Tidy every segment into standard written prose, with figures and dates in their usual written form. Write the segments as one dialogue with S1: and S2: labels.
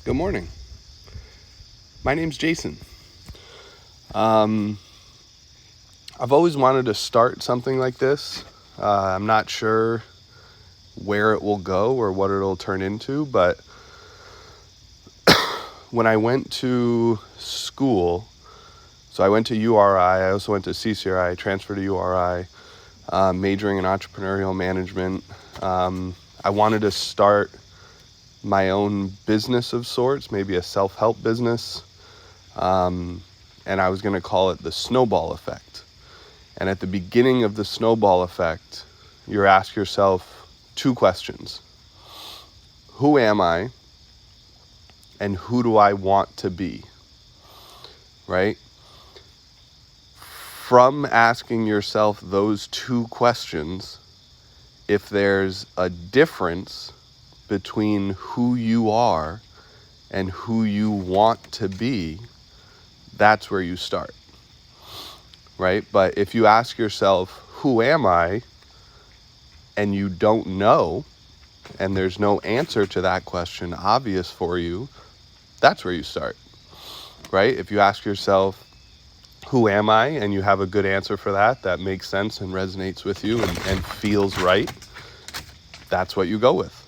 S1: Good morning. My name's Jason. I've always wanted to start something like this. I'm not sure where it will go or what it'll turn into, but when I went to school, so I went to URI, I also went to CCRI, transferred to URI, majoring in entrepreneurial management. I wanted to start my own business of sorts, maybe a self-help business, and I was going to call it the Snowball effect. And at the beginning of the Snowball effect, you ask yourself two questions. Who am I? And who do I want to be? Right? From asking yourself those two questions, if there's a difference between who you are and who you want to be, that's where you start, right? But if you ask yourself, who am I? And you don't know, and there's no answer to that question obvious for you, that's where you start, right? If you ask yourself, who am I? And you have a good answer for that, that makes sense and resonates with you and feels right, that's what you go with.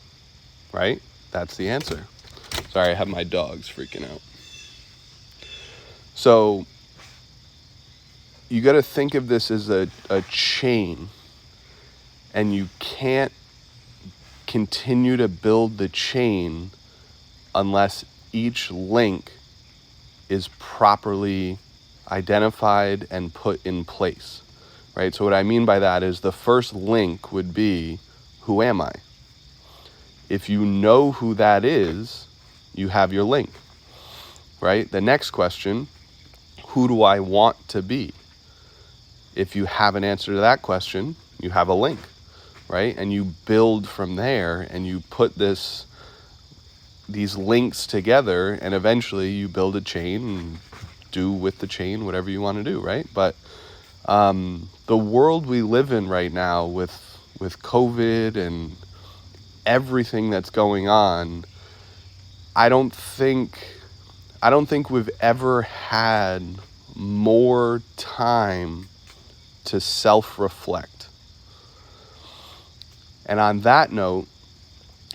S1: Right? That's the answer. Sorry, I have my dogs freaking out. So you got to think of this as a chain, and you can't continue to build the chain unless each link is properly identified and put in place, right? So what I mean by that is the first link would be, who am I? If you know who that is, you have your link, right? The next question, who do I want to be? If you have an answer to that question, you have a link, right? And you build from there, and you put these links together, and eventually you build a chain and do with the chain whatever you want to do, right? But the world we live in right now with COVID and everything that's going on, I don't think we've ever had more time to self-reflect. And on that note,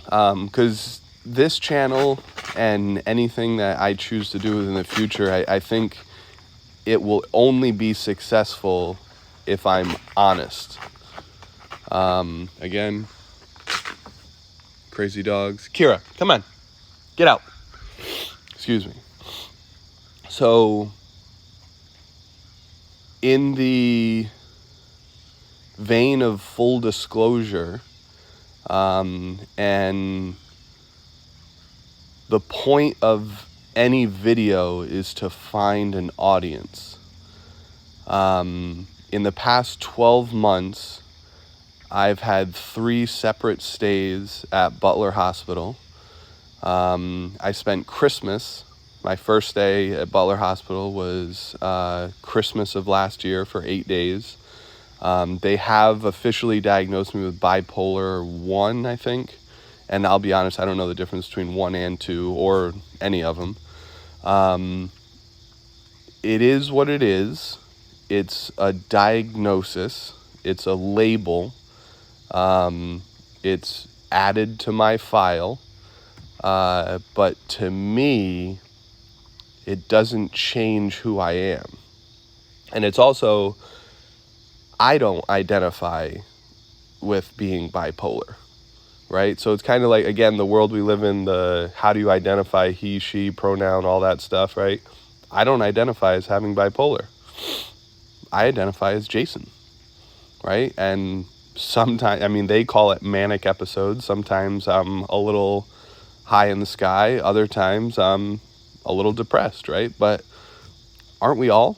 S1: because this channel and anything that I choose to do in the future, I think it will only be successful if I'm honest. Again, crazy dogs. Kira, come on. Get out. Excuse me. So, in the vein of full disclosure, and the point of any video is to find an audience. In the past 12 months, I've had 3 separate stays at Butler Hospital. I spent Christmas, my first day at Butler Hospital was Christmas of last year for 8 days. They have officially diagnosed me with bipolar 1, I think. And I'll be honest, I don't know the difference between 1 and 2 or any of them. It is what it is. It's a diagnosis. It's a label. It's added to my file. But to me, it doesn't change who I am. And it's also, I don't identify with being bipolar, right? So it's kind of like, again, the world we live in, the how do you identify, he, she, pronoun, all that stuff, right? I don't identify as having bipolar. I identify as Jason, right? And sometimes, I mean, they call it manic episodes. Sometimes I'm a little high in the sky. Other times I'm a little depressed, right? But aren't we all?